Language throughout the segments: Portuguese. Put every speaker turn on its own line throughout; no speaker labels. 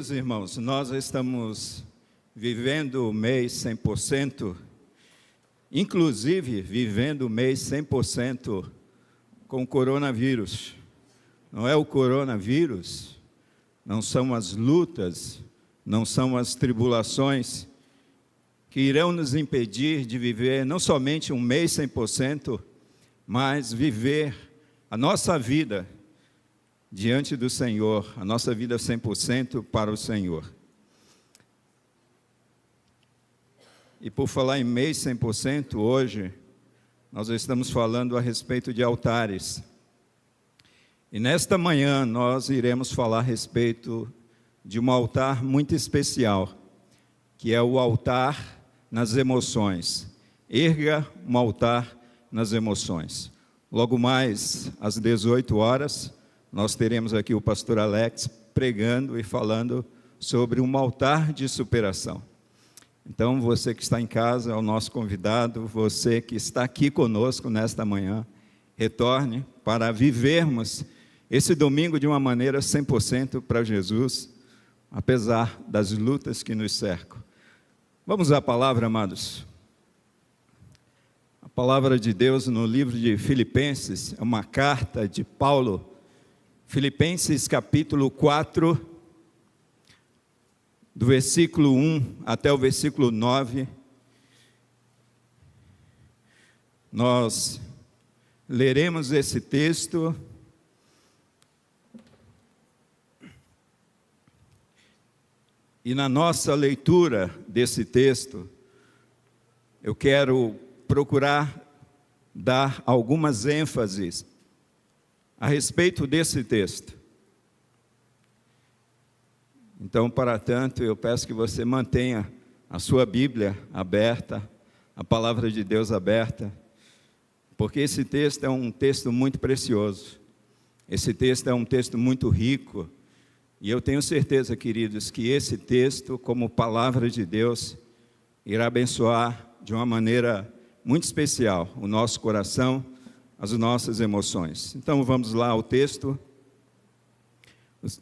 Queridos irmãos, nós estamos vivendo o mês 100%, inclusive vivendo o mês 100% com o coronavírus. Não é o coronavírus, não são as lutas, não são as tribulações que irão nos impedir de viver não somente um mês 100%, mas viver a nossa vida diante do Senhor, a nossa vida 100% para o Senhor. E por falar em mês 100%, hoje nós estamos falando a respeito de altares. E nesta manhã nós iremos falar a respeito de um altar muito especial, que é o altar nas emoções. Erga um altar nas emoções. Logo mais às 18 horas, nós teremos aqui o pastor Alex pregando e falando sobre um altar de superação. Então, você que está em casa, é o nosso convidado, você que está aqui conosco nesta manhã, retorne para vivermos esse domingo de uma maneira 100% para Jesus, apesar das lutas que nos cercam. Vamos à palavra, amados. A palavra de Deus no livro de Filipenses, é uma carta de Paulo, Filipenses capítulo 4, do versículo 1 até o versículo 9, nós leremos esse texto e na nossa leitura desse texto, eu quero procurar dar algumas ênfases a respeito desse texto. Então, para tanto, eu peço que você mantenha a sua Bíblia aberta, a palavra de Deus aberta, porque esse texto é um texto muito precioso, esse texto é um texto muito rico, e eu tenho certeza, queridos, que esse texto, como palavra de Deus, irá abençoar de uma maneira muito especial o nosso coração, as nossas emoções. Então vamos lá ao texto.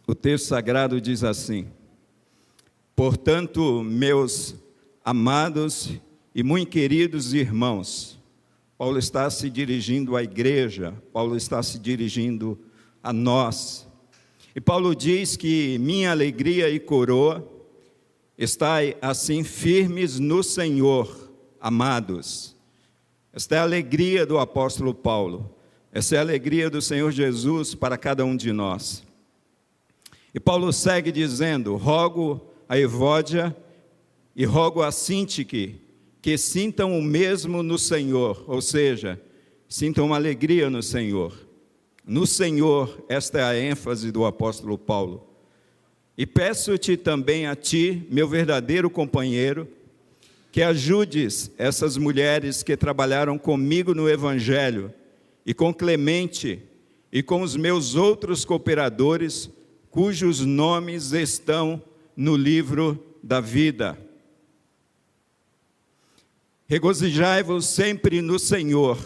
O texto sagrado diz assim: portanto, meus amados e muito queridos irmãos, Paulo está se dirigindo à igreja, Paulo está se dirigindo a nós. E Paulo diz que minha alegria e coroa estai assim firmes no Senhor, amados. Esta é a alegria do apóstolo Paulo, essa é a alegria do Senhor Jesus para cada um de nós. E Paulo segue dizendo: rogo a Evódia e rogo a Sintique que sintam o mesmo no Senhor, ou seja, sintam uma alegria no Senhor. No Senhor, esta é a ênfase do apóstolo Paulo. E peço-te também a ti, meu verdadeiro companheiro, que ajudes essas mulheres que trabalharam comigo no Evangelho, e com Clemente, e com os meus outros cooperadores, cujos nomes estão no livro da vida. Regozijai-vos sempre no Senhor.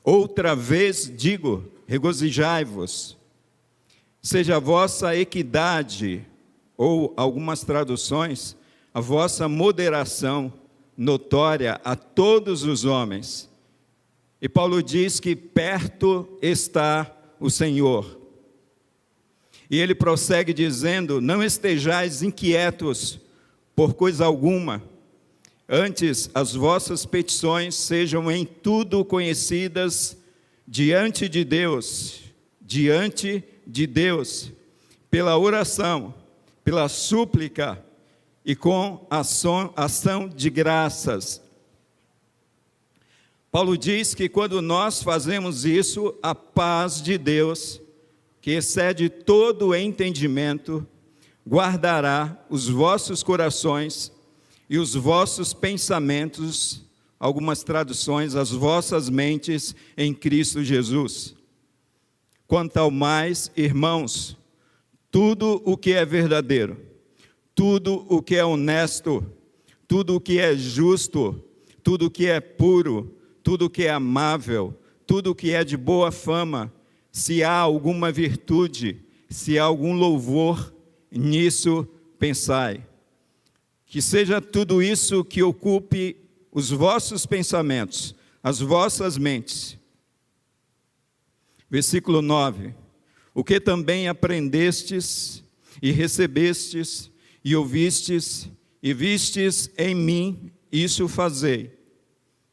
Outra vez digo, regozijai-vos. Seja a vossa equidade, ou algumas traduções, a vossa moderação notória a todos os homens. E Paulo diz que perto está o Senhor. E ele prossegue dizendo: não estejais inquietos por coisa alguma, antes as vossas petições sejam em tudo conhecidas diante de Deus, pela oração, pela súplica e com ação de graças. Paulo diz que quando nós fazemos isso, a paz de Deus, que excede todo o entendimento, guardará os vossos corações e os vossos pensamentos, algumas traduções, as vossas mentes em Cristo Jesus. Quanto ao mais, irmãos, tudo o que é verdadeiro, tudo o que é honesto, tudo o que é justo, tudo o que é puro, tudo o que é amável, tudo o que é de boa fama, se há alguma virtude, se há algum louvor, nisso pensai. Que seja tudo isso que ocupe os vossos pensamentos, as vossas mentes. Versículo 9. O que também aprendestes e recebestes e ouvistes e vistes em mim, isso fazei.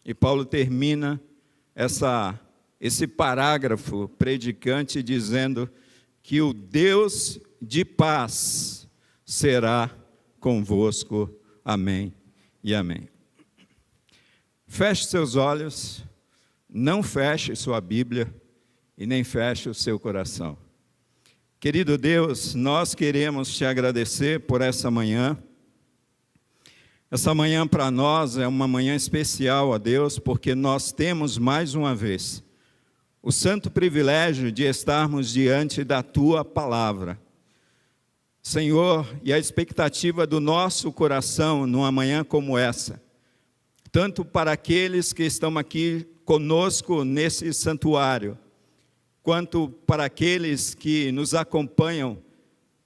E Paulo termina esse parágrafo predicante dizendo que o Deus de paz será convosco. Amém e amém. Feche seus olhos, não feche sua Bíblia e nem feche o seu coração. Querido Deus, nós queremos te agradecer por essa manhã. Essa manhã para nós é uma manhã especial, ó Deus, porque nós temos mais uma vez o santo privilégio de estarmos diante da Tua Palavra. Senhor, e a expectativa do nosso coração numa manhã como essa, tanto para aqueles que estão aqui conosco nesse santuário, quanto para aqueles que nos acompanham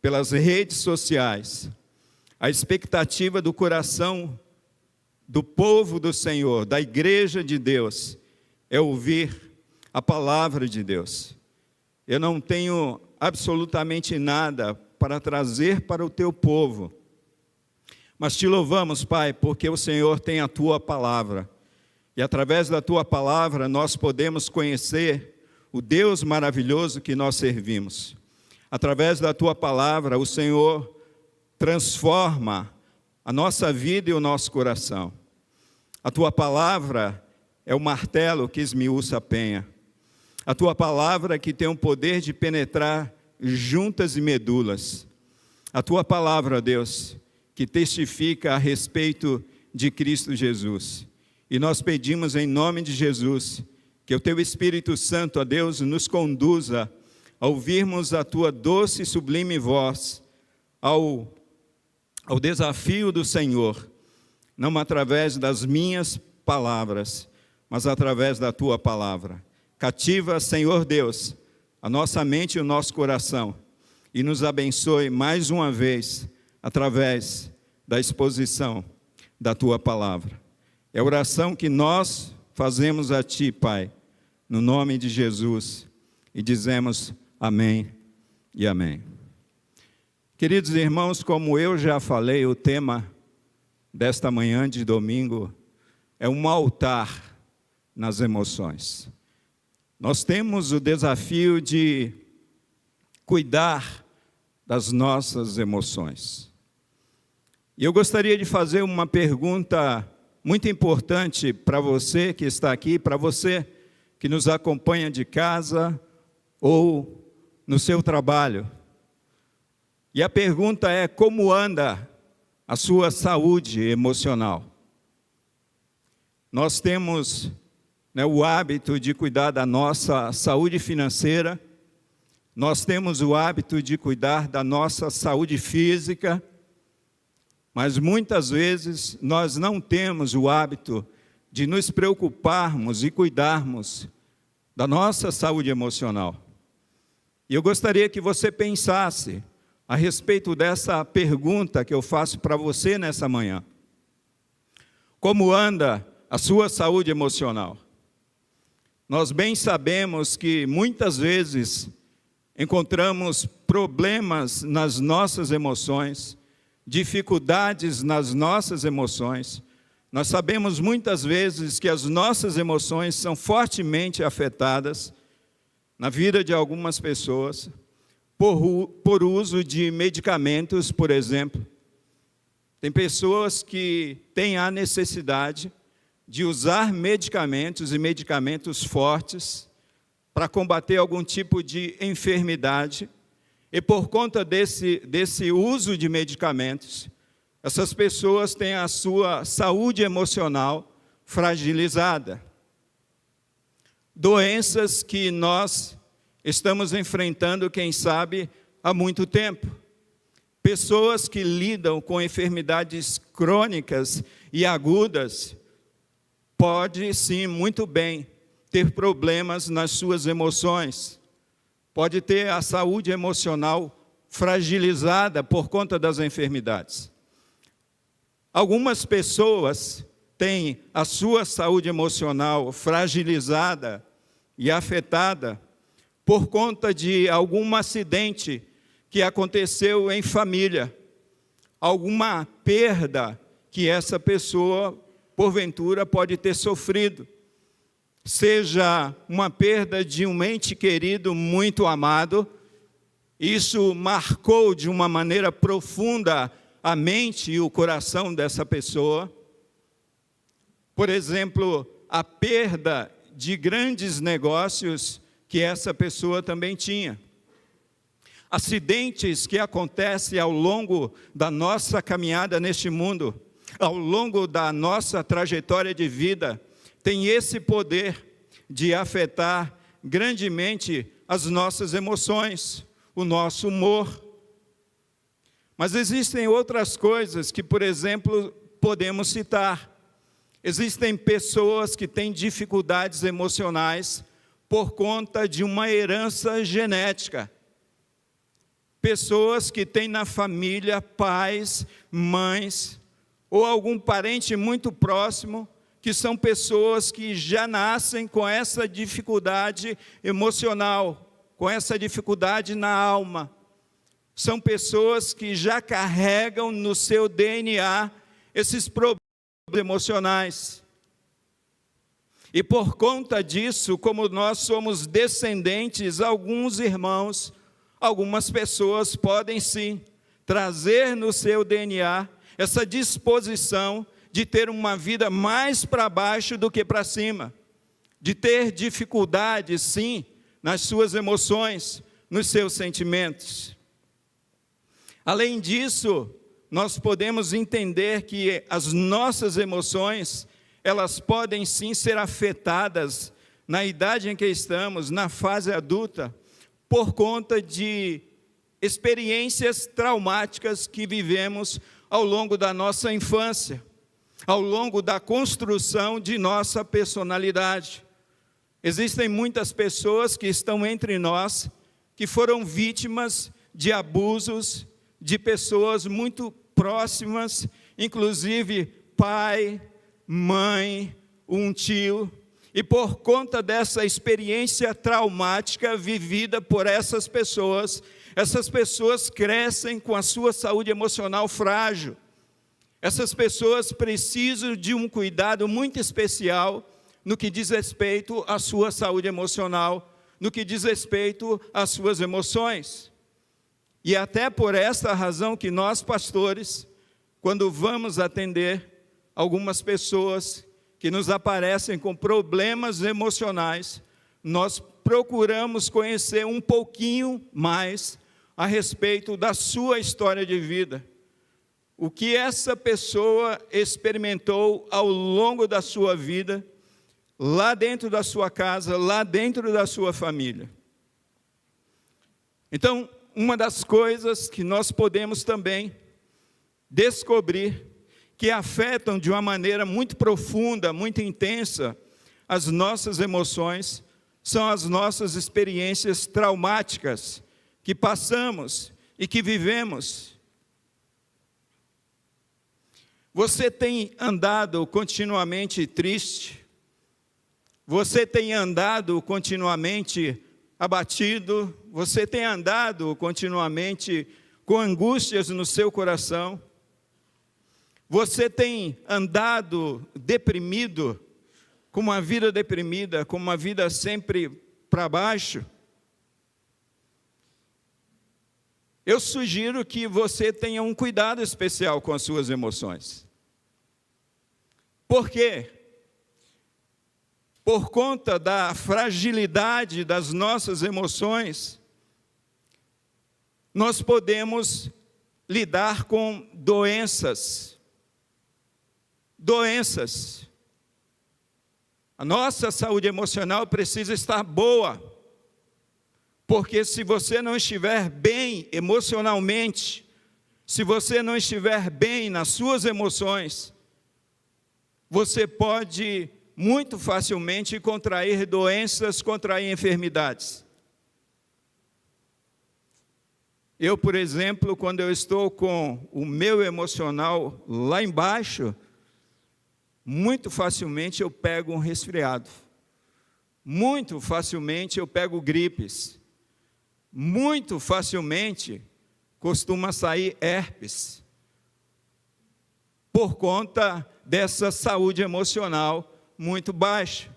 pelas redes sociais, a expectativa do coração do povo do Senhor, da igreja de Deus, é ouvir a palavra de Deus. Eu não tenho absolutamente nada para trazer para o teu povo, mas te louvamos, Pai, porque o Senhor tem a tua palavra, e através da tua palavra nós podemos conhecer o Deus maravilhoso que nós servimos. Através da tua palavra, o Senhor transforma a nossa vida e o nosso coração. A tua palavra é o martelo que esmiuça a penha. A tua palavra que tem o poder de penetrar juntas e medulas. A tua palavra, Deus, que testifica a respeito de Cristo Jesus. E nós pedimos em nome de Jesus que o teu Espírito Santo, ó Deus, nos conduza a ouvirmos a tua doce e sublime voz, ao desafio do Senhor, não através das minhas palavras, mas através da tua palavra. Cativa, Senhor Deus, a nossa mente e o nosso coração, e nos abençoe mais uma vez, através da exposição da tua palavra. É a oração que nós fazemos a ti, Pai, no nome de Jesus, e dizemos amém e amém. Queridos irmãos, como eu já falei, o tema desta manhã de domingo é um altar nas emoções. Nós temos o desafio de cuidar das nossas emoções. E eu gostaria de fazer uma pergunta muito importante para você que está aqui, para você que nos acompanha de casa ou no seu trabalho. E a pergunta é: como anda a sua saúde emocional? Nós temos o hábito de cuidar da nossa saúde financeira, nós temos o hábito de cuidar da nossa saúde física, mas muitas vezes nós não temos o hábito de nos preocuparmos e cuidarmos da nossa saúde emocional. E eu gostaria que você pensasse a respeito dessa pergunta que eu faço para você nessa manhã. Como anda a sua saúde emocional? Nós bem sabemos que muitas vezes encontramos problemas nas nossas emoções, dificuldades nas nossas emoções. Nós sabemos muitas vezes que as nossas emoções são fortemente afetadas na vida de algumas pessoas, por uso de medicamentos, por exemplo. Tem pessoas que têm a necessidade de usar medicamentos e medicamentos fortes para combater algum tipo de enfermidade, e por conta desse uso de medicamentos, essas pessoas têm a sua saúde emocional fragilizada. Doenças que nós estamos enfrentando, quem sabe, há muito tempo. Pessoas que lidam com enfermidades crônicas e agudas, pode sim, muito bem, ter problemas nas suas emoções. Pode ter a saúde emocional fragilizada por conta das enfermidades. Algumas pessoas têm a sua saúde emocional fragilizada e afetada por conta de algum acidente que aconteceu em família, alguma perda que essa pessoa, porventura, pode ter sofrido. Seja uma perda de um ente querido muito amado, isso marcou de uma maneira profunda a mente e o coração dessa pessoa. Por exemplo, a perda de grandes negócios que essa pessoa também tinha. Acidentes que acontecem ao longo da nossa caminhada neste mundo, ao longo da nossa trajetória de vida, tem esse poder de afetar grandemente as nossas emoções, o nosso humor. Mas existem outras coisas que, por exemplo, podemos citar. Existem pessoas que têm dificuldades emocionais por conta de uma herança genética. Pessoas que têm na família pais, mães, ou algum parente muito próximo, que são pessoas que já nascem com essa dificuldade emocional, com essa dificuldade na alma. São pessoas que já carregam no seu DNA esses problemas emocionais. E por conta disso, como nós somos descendentes, alguns irmãos, algumas pessoas podem sim trazer no seu DNA essa disposição de ter uma vida mais para baixo do que para cima, de ter dificuldades sim nas suas emoções, nos seus sentimentos. Além disso, nós podemos entender que as nossas emoções, elas podem sim ser afetadas na idade em que estamos, na fase adulta, por conta de experiências traumáticas que vivemos ao longo da nossa infância, ao longo da construção de nossa personalidade. Existem muitas pessoas que estão entre nós, que foram vítimas de abusos, de pessoas muito próximas, inclusive pai, mãe, um tio, e por conta dessa experiência traumática vivida por essas pessoas crescem com a sua saúde emocional frágil. Essas pessoas precisam de um cuidado muito especial no que diz respeito à sua saúde emocional, no que diz respeito às suas emoções. E até por esta razão que nós, pastores, quando vamos atender algumas pessoas que nos aparecem com problemas emocionais, nós procuramos conhecer um pouquinho mais a respeito da sua história de vida. O que essa pessoa experimentou ao longo da sua vida, lá dentro da sua casa, lá dentro da sua família. Então, uma das coisas que nós podemos também descobrir que afetam de uma maneira muito profunda, muito intensa, as nossas emoções, são as nossas experiências traumáticas que passamos e que vivemos. Você tem andado continuamente triste? Você tem andado continuamente abatido? Você tem andado continuamente com angústias no seu coração? Você tem andado deprimido, com uma vida deprimida, com uma vida sempre para baixo? Eu sugiro que você tenha um cuidado especial com as suas emoções. Por quê? Por conta da fragilidade das nossas emoções, nós podemos lidar com doenças. A nossa saúde emocional precisa estar boa, porque se você não estiver bem emocionalmente, se você não estiver bem nas suas emoções, você pode muito facilmente contrair doenças, contrair enfermidades. Eu, por exemplo, quando eu estou com o meu emocional lá embaixo, muito facilmente eu pego um resfriado. Muito facilmente eu pego gripes. Muito facilmente costuma sair herpes. Por conta dessa saúde emocional muito baixa.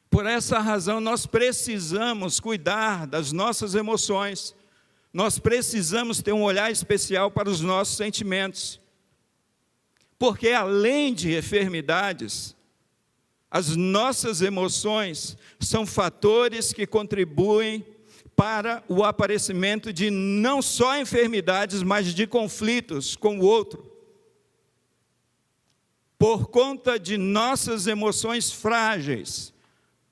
Por essa razão, nós precisamos cuidar das nossas emoções. Nós precisamos ter um olhar especial para os nossos sentimentos. Porque além de enfermidades, as nossas emoções são fatores que contribuem para o aparecimento de não só enfermidades, mas de conflitos com o outro. Por conta de nossas emoções frágeis,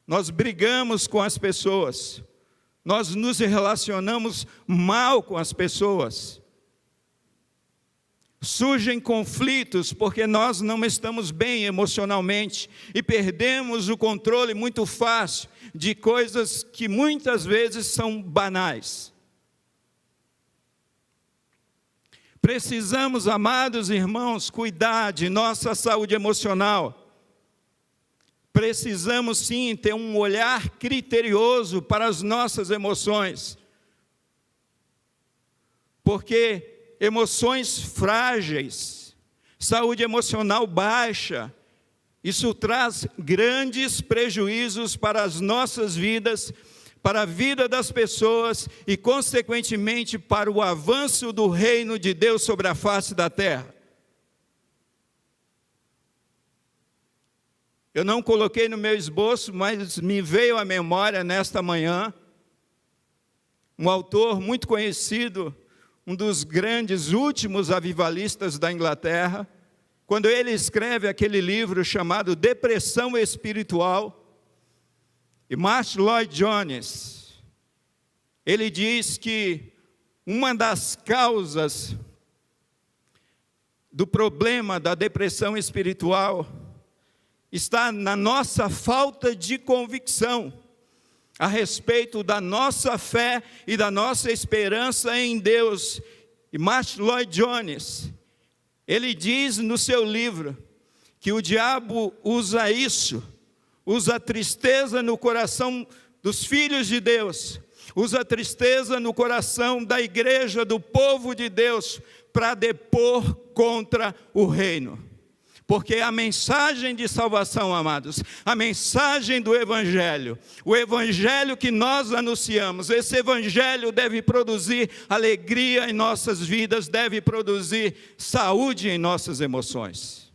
nós brigamos com as pessoas, nós nos relacionamos mal com as pessoas. Surgem conflitos porque nós não estamos bem emocionalmente e perdemos o controle muito fácil de coisas que muitas vezes são banais. Precisamos, amados irmãos, cuidar de nossa saúde emocional. Precisamos sim ter um olhar criterioso para as nossas emoções. Porque emoções frágeis, saúde emocional baixa, isso traz grandes prejuízos para as nossas vidas, para a vida das pessoas e, consequentemente, para o avanço do reino de Deus sobre a face da terra. Eu não coloquei no meu esboço, mas me veio à memória nesta manhã, um autor muito conhecido, um dos grandes últimos avivalistas da Inglaterra, quando ele escreve aquele livro chamado Depressão Espiritual, e Martyn Lloyd-Jones, ele diz que uma das causas do problema da depressão espiritual está na nossa falta de convicção a respeito da nossa fé e da nossa esperança em Deus. E Martyn Lloyd-Jones, ele diz no seu livro que o diabo usa isso, usa a tristeza no coração dos filhos de Deus, usa a tristeza no coração da igreja, do povo de Deus, para depor contra o reino. Porque a mensagem de salvação, amados, a mensagem do Evangelho, o Evangelho que nós anunciamos, esse Evangelho deve produzir alegria em nossas vidas, deve produzir saúde em nossas emoções.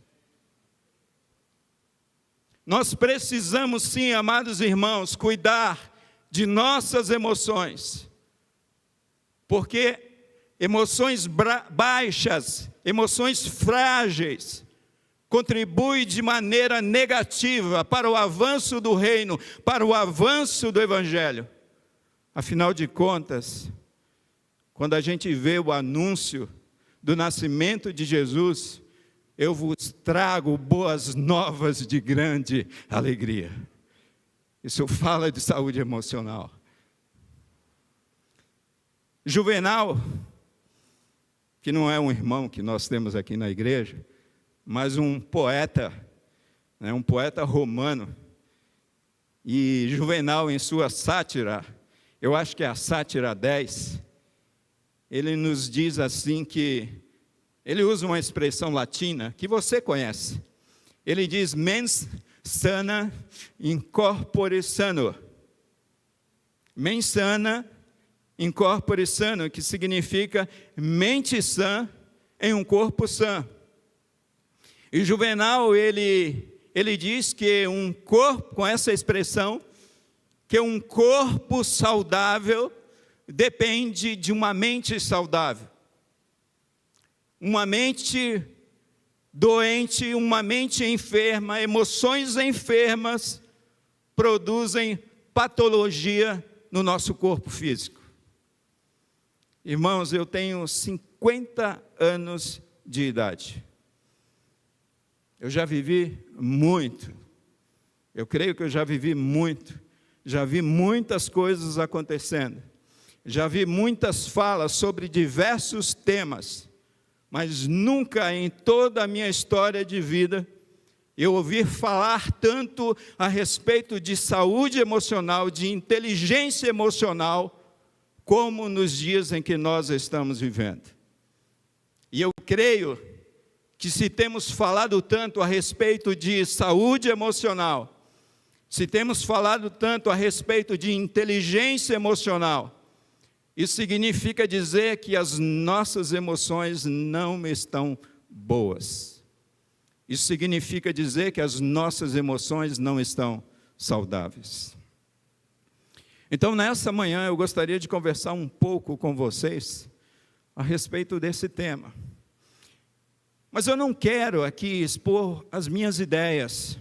Nós precisamos sim, amados irmãos, cuidar de nossas emoções, porque emoções baixas, emoções frágeis, contribui de maneira negativa para o avanço do reino, para o avanço do Evangelho. Afinal de contas, quando a gente vê o anúncio do nascimento de Jesus, eu vos trago boas novas de grande alegria. Isso fala de saúde emocional. Juvenal, que não é um irmão que nós temos aqui na igreja, mas um poeta romano, e Juvenal em sua sátira, eu acho que é a sátira 10, ele nos diz assim que, ele usa uma expressão latina que você conhece, ele diz, mens sana in corpore sano, mens sana in corpore sano, que significa mente sã em um corpo sã. E Juvenal, ele diz que um corpo, com essa expressão, que um corpo saudável depende de uma mente saudável. Uma mente doente, uma mente enferma, emoções enfermas produzem patologia no nosso corpo físico. Irmãos, eu tenho 50 anos de idade. Eu já vivi muito, eu creio que eu já vivi muito, já vi muitas coisas acontecendo. já vi muitas falas sobre diversos temas, mas nunca em toda a minha história de vida eu ouvi falar tanto a respeito de saúde emocional, de inteligência emocional, como nos dias em que nós estamos vivendo. E eu creio que se temos falado tanto a respeito de saúde emocional, se temos falado tanto a respeito de inteligência emocional, isso significa dizer que as nossas emoções não estão boas. Isso significa dizer que as nossas emoções não estão saudáveis. Então, nessa manhã, eu gostaria de conversar um pouco com vocês a respeito desse tema. Mas eu não quero aqui expor as minhas ideias.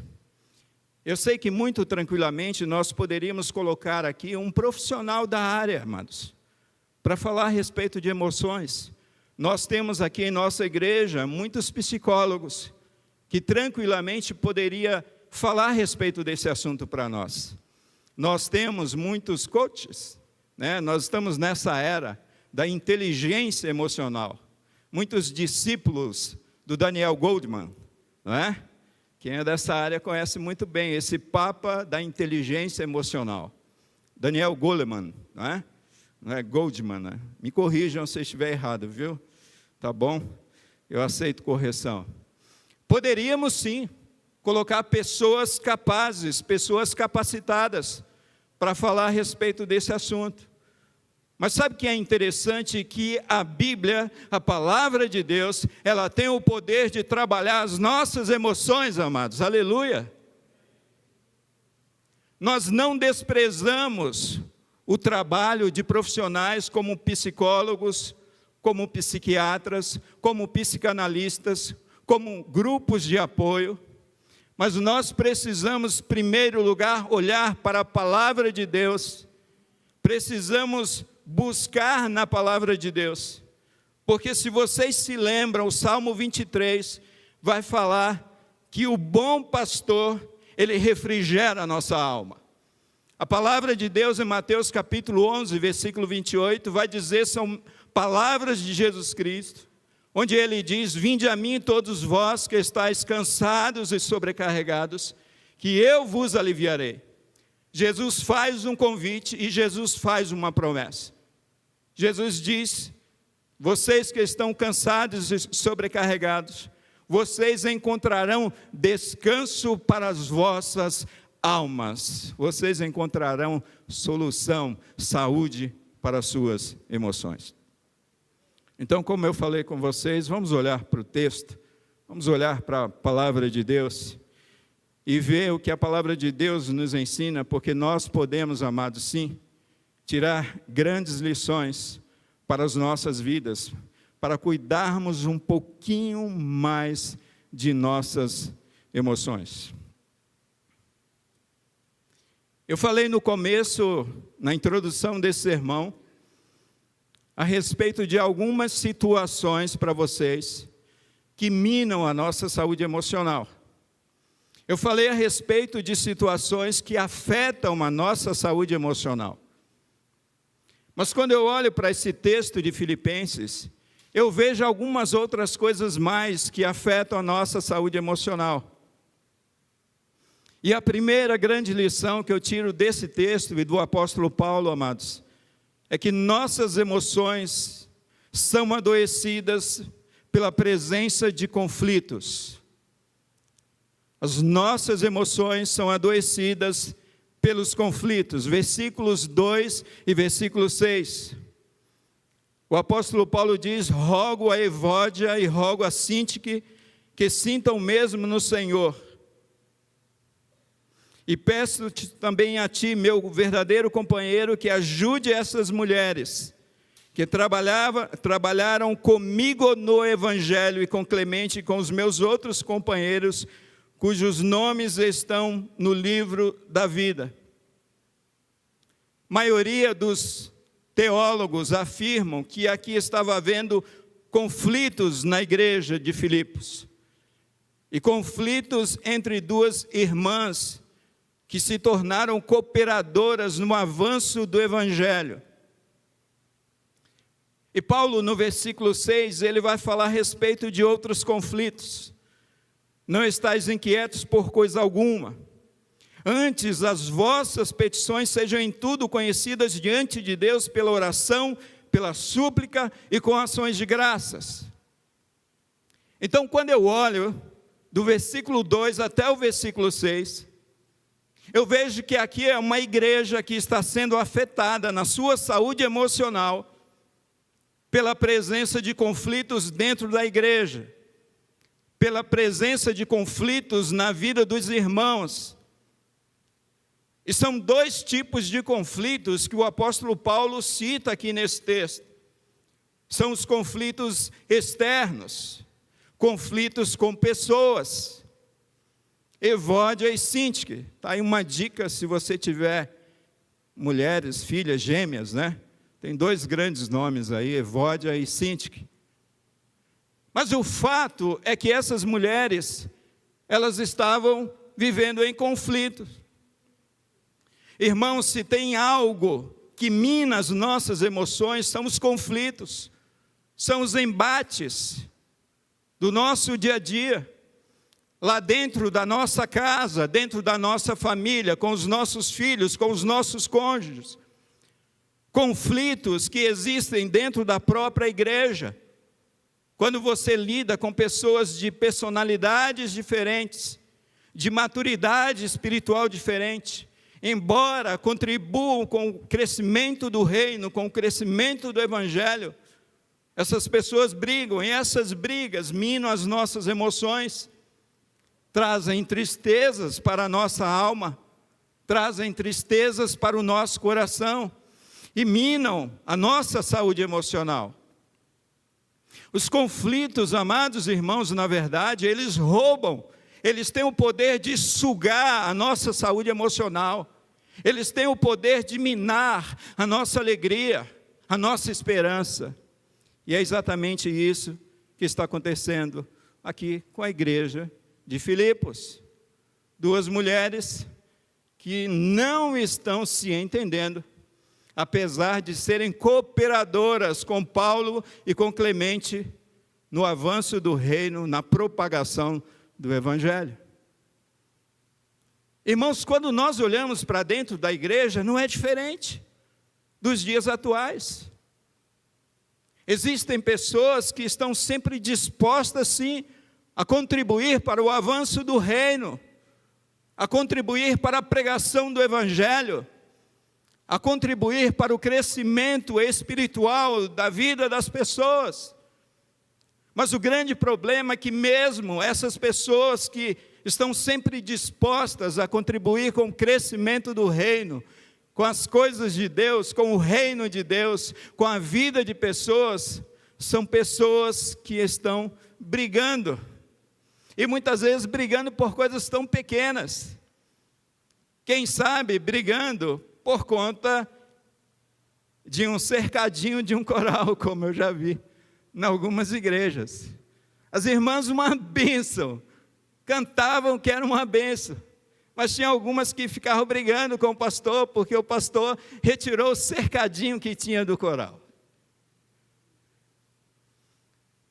Eu sei que muito tranquilamente nós poderíamos colocar aqui um profissional da área, amados, para falar a respeito de emoções. Nós temos aqui em nossa igreja muitos psicólogos que tranquilamente poderia falar a respeito desse assunto para nós. Nós temos muitos coaches, né? Nós estamos nessa era da inteligência emocional. Muitos discípulos do Daniel Goleman, não é? Quem é dessa área conhece muito bem esse papa da inteligência emocional. Daniel Goleman, não é? Não é Goldman, né? Me corrijam se eu estiver errado, viu? Tá bom? Eu aceito correção. Poderíamos sim colocar pessoas capazes, pessoas capacitadas para falar a respeito desse assunto. Mas sabe o que é interessante? Que a Bíblia, a palavra de Deus, ela tem o poder de trabalhar as nossas emoções, amados. Aleluia! Nós não desprezamos o trabalho de profissionais como psicólogos, como psiquiatras, como psicanalistas, como grupos de apoio, mas nós precisamos, em primeiro lugar, olhar para a palavra de Deus, precisamos buscar na palavra de Deus, porque se vocês se lembram, o Salmo 23 vai falar que o bom pastor, ele refrigera a nossa alma. A palavra de Deus em Mateus capítulo 11, versículo 28, vai dizer, são palavras de Jesus Cristo, onde ele diz, vinde a mim todos vós que estáis cansados e sobrecarregados, que eu vos aliviarei. Jesus faz um convite e Jesus faz uma promessa. Jesus diz, vocês que estão cansados e sobrecarregados, vocês encontrarão descanso para as vossas almas. Vocês encontrarão solução, saúde para as suas emoções. Então, como eu falei com vocês, vamos olhar para o texto, vamos olhar para a palavra de Deus e ver o que a palavra de Deus nos ensina, porque nós podemos, amados, sim, tirar grandes lições para as nossas vidas, para cuidarmos um pouquinho mais de nossas emoções. Eu falei no começo, na introdução desse sermão, a respeito de algumas situações para vocês que minam a nossa saúde emocional. Eu falei a respeito de situações que afetam a nossa saúde emocional. Mas quando eu olho para esse texto de Filipenses, eu vejo algumas outras coisas mais que afetam a nossa saúde emocional. E a primeira grande lição que eu tiro desse texto e do apóstolo Paulo, amados, é que nossas emoções são adoecidas pela presença de conflitos. As nossas emoções são adoecidas pelos conflitos. Versículos 2 e versículo 6. O apóstolo Paulo diz, rogo a Evódia e rogo a Sintique que sintam mesmo no Senhor. E peço-te também a ti, meu verdadeiro companheiro, que ajude essas mulheres que trabalharam comigo no Evangelho e com Clemente e com os meus outros companheiros, cujos nomes estão no livro da vida. A maioria dos teólogos afirmam que aqui estava havendo conflitos na igreja de Filipos, e conflitos entre duas irmãs, que se tornaram cooperadoras no avanço do Evangelho. E Paulo, no versículo 6, ele vai falar a respeito de outros conflitos. Não estáis inquietos por coisa alguma. Antes, as vossas petições sejam em tudo conhecidas diante de Deus pela oração, pela súplica e com ações de graças. Então, quando eu olho do versículo 2 até o versículo 6, eu vejo que aqui é uma igreja que está sendo afetada na sua saúde emocional pela presença de conflitos dentro da igreja, pela presença de conflitos na vida dos irmãos. E são dois tipos de conflitos que o apóstolo Paulo cita aqui nesse texto. São os conflitos externos, conflitos com pessoas. Evódia e Sintique. Está aí uma dica se você tiver mulheres, filhas, gêmeas, né? Tem dois grandes nomes aí, Evódia e Sintique. Mas o fato é que essas mulheres, elas estavam vivendo em conflitos. Irmãos, se tem algo que mina as nossas emoções, são os conflitos, são os embates do nosso dia a dia. Lá dentro da nossa casa, dentro da nossa família, com os nossos filhos, com os nossos cônjuges. Conflitos que existem dentro da própria igreja. Quando você lida com pessoas de personalidades diferentes, de maturidade espiritual diferente, embora contribuam com o crescimento do reino, com o crescimento do evangelho, essas pessoas brigam, e essas brigas minam as nossas emoções, trazem tristezas para a nossa alma, trazem tristezas para o nosso coração e minam a nossa saúde emocional. Os conflitos, amados irmãos, na verdade, eles roubam, eles têm o poder de sugar a nossa saúde emocional, eles têm o poder de minar a nossa alegria, a nossa esperança. E é exatamente isso que está acontecendo aqui com a igreja de Filipos. Duas mulheres que não estão se entendendo, apesar de serem cooperadoras com Paulo e com Clemente no avanço do reino, na propagação do evangelho. Irmãos, quando nós olhamos para dentro da igreja, não é diferente dos dias atuais. Existem pessoas que estão sempre dispostas, sim, a contribuir para o avanço do reino, a contribuir para a pregação do evangelho, a contribuir para o crescimento espiritual da vida das pessoas. Mas o grande problema é que mesmo essas pessoas que estão sempre dispostas a contribuir com o crescimento do reino, com as coisas de Deus, com o reino de Deus, com a vida de pessoas, são pessoas que estão brigando. E muitas vezes brigando por coisas tão pequenas. Quem sabe brigando por conta de um cercadinho de um coral, como eu já vi em algumas igrejas. As irmãs, uma bênção, cantavam que era uma bênção, mas tinha algumas que ficavam brigando com o pastor, porque o pastor retirou o cercadinho que tinha do coral.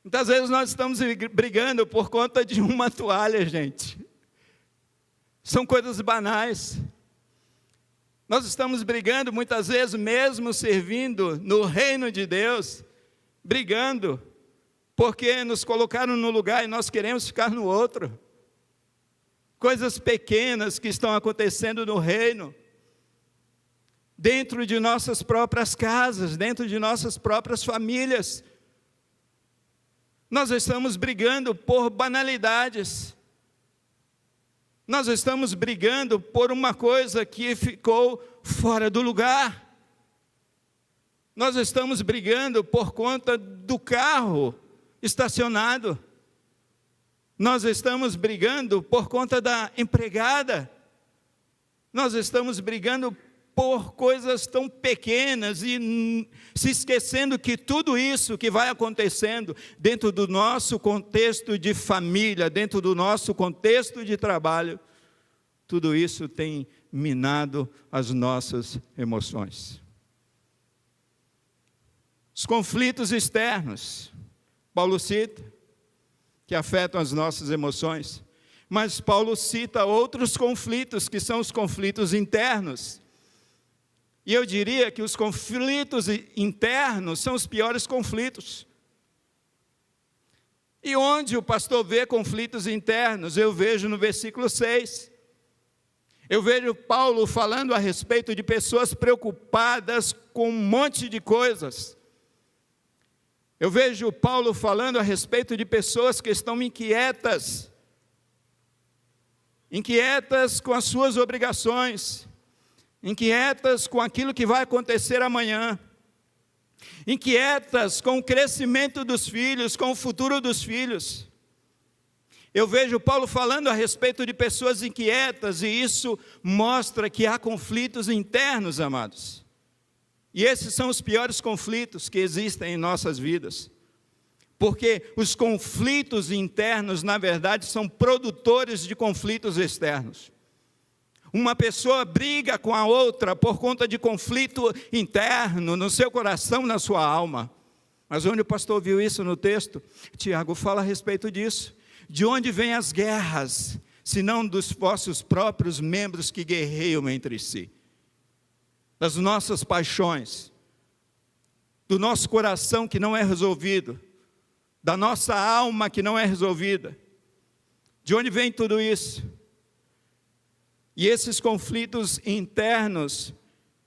Muitas vezes nós estamos brigando por conta de uma toalha, gente. São coisas banais. Nós estamos brigando muitas vezes, mesmo servindo no reino de Deus, brigando, porque nos colocaram no lugar e nós queremos ficar no outro. Coisas pequenas que estão acontecendo no reino, dentro de nossas próprias casas, dentro de nossas próprias famílias. Nós estamos brigando por banalidades. Nós estamos brigando por uma coisa que ficou fora do lugar. Nós estamos brigando por conta do carro estacionado. Nós estamos brigando por conta da empregada. Nós estamos brigando por coisas tão pequenas e se esquecendo que tudo isso que vai acontecendo dentro do nosso contexto de família, dentro do nosso contexto de trabalho, tudo isso tem minado as nossas emoções. Os conflitos externos, Paulo cita, que afetam as nossas emoções. Mas Paulo cita outros conflitos, que são os conflitos internos. E eu diria que os conflitos internos são os piores conflitos. E onde o pastor vê conflitos internos? Eu vejo no versículo 6. Eu vejo Paulo falando a respeito de pessoas preocupadas com um monte de coisas. Eu vejo Paulo falando a respeito de pessoas que estão inquietas com as suas obrigações, inquietas com aquilo que vai acontecer amanhã, inquietas com o crescimento dos filhos, com o futuro dos filhos. Eu vejo Paulo falando a respeito de pessoas inquietas, e isso mostra que há conflitos internos, amados. E esses são os piores conflitos que existem em nossas vidas. Porque os conflitos internos, na verdade, são produtores de conflitos externos. Uma pessoa briga com a outra por conta de conflito interno, no seu coração, na sua alma. Mas onde o pastor viu isso no texto? Tiago fala a respeito disso. De onde vêm as guerras, senão dos vossos próprios membros que guerreiam entre si? Das nossas paixões, do nosso coração que não é resolvido, da nossa alma que não é resolvida. De onde vem tudo isso? E esses conflitos internos,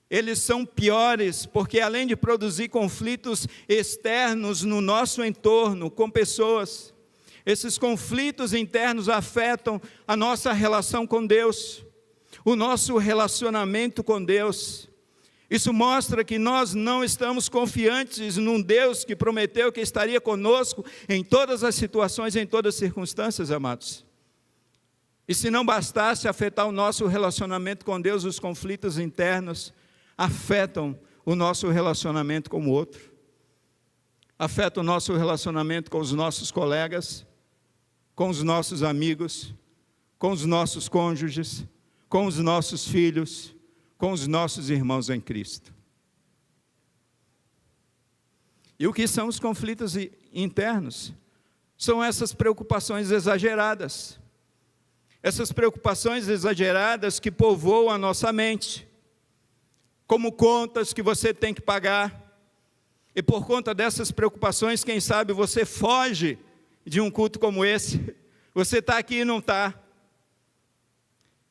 eles são piores, porque além de produzir conflitos externos no nosso entorno, com pessoas, esses conflitos internos afetam a nossa relação com Deus, o nosso relacionamento com Deus. Isso mostra que nós não estamos confiantes num Deus que prometeu que estaria conosco em todas as situações, em todas as circunstâncias, amados. E se não bastasse afetar o nosso relacionamento com Deus, os conflitos internos afetam o nosso relacionamento com o outro, afetam o nosso relacionamento com os nossos colegas, com os nossos amigos, com os nossos cônjuges, com os nossos filhos, com os nossos irmãos em Cristo. E o que são os conflitos internos? São essas preocupações exageradas. Essas preocupações exageradas que povoam a nossa mente, como contas que você tem que pagar. E por conta dessas preocupações, quem sabe você foge de um culto como esse. Você está aqui e não está.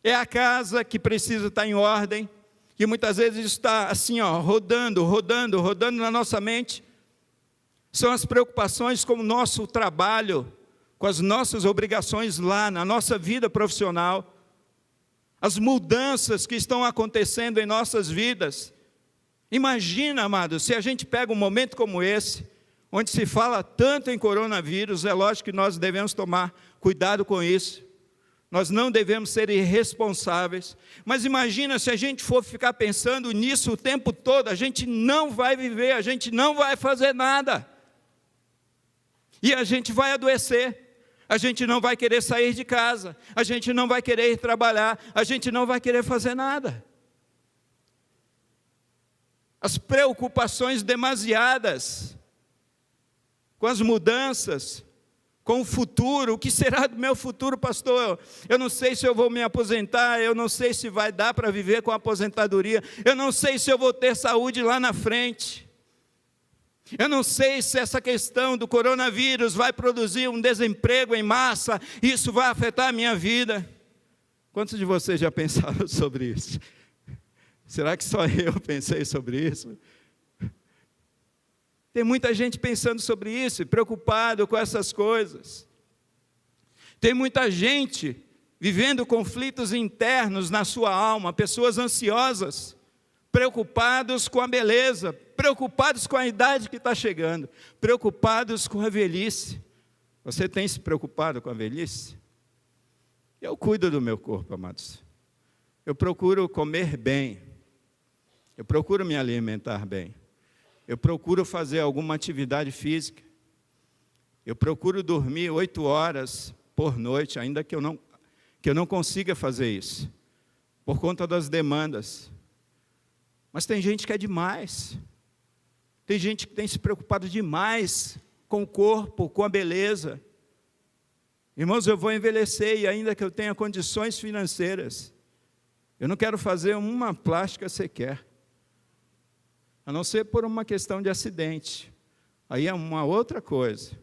É a casa que precisa estar em ordem, que muitas vezes está assim, rodando na nossa mente. São as preocupações com o nosso trabalho, com as nossas obrigações lá na nossa vida profissional, as mudanças que estão acontecendo em nossas vidas. Imagina, amados, se a gente pega um momento como esse, onde se fala tanto em coronavírus, é lógico que nós devemos tomar cuidado com isso. Nós não devemos ser irresponsáveis, mas imagina se a gente for ficar pensando nisso o tempo todo, a gente não vai viver, a gente não vai fazer nada. E a gente vai adoecer, a gente não vai querer sair de casa, a gente não vai querer ir trabalhar, a gente não vai querer fazer nada. As preocupações demasiadas com as mudanças, com o futuro. O que será do meu futuro, pastor? Eu não sei se eu vou me aposentar, eu não sei se vai dar para viver com a aposentadoria, eu não sei se eu vou ter saúde lá na frente, eu não sei se essa questão do coronavírus vai produzir um desemprego em massa, isso vai afetar a minha vida. Quantos de vocês já pensaram sobre isso? Será que só eu pensei sobre isso? Tem muita gente pensando sobre isso, preocupado com essas coisas. Tem muita gente vivendo conflitos internos na sua alma, pessoas ansiosas, preocupados com a beleza, preocupados com a idade que está chegando, preocupados com a velhice. Você tem se preocupado com a velhice? Eu cuido do meu corpo, amados. Eu procuro comer bem, eu procuro me alimentar bem. Eu procuro fazer alguma atividade física. Eu procuro dormir 8 horas por noite, ainda que eu não consiga fazer isso, por conta das demandas. Mas tem gente que é demais. Tem gente que tem se preocupado demais com o corpo, com a beleza. Irmãos, eu vou envelhecer e ainda que eu tenha condições financeiras, eu não quero fazer uma plástica sequer, a não ser por uma questão de acidente. Aí é uma outra coisa.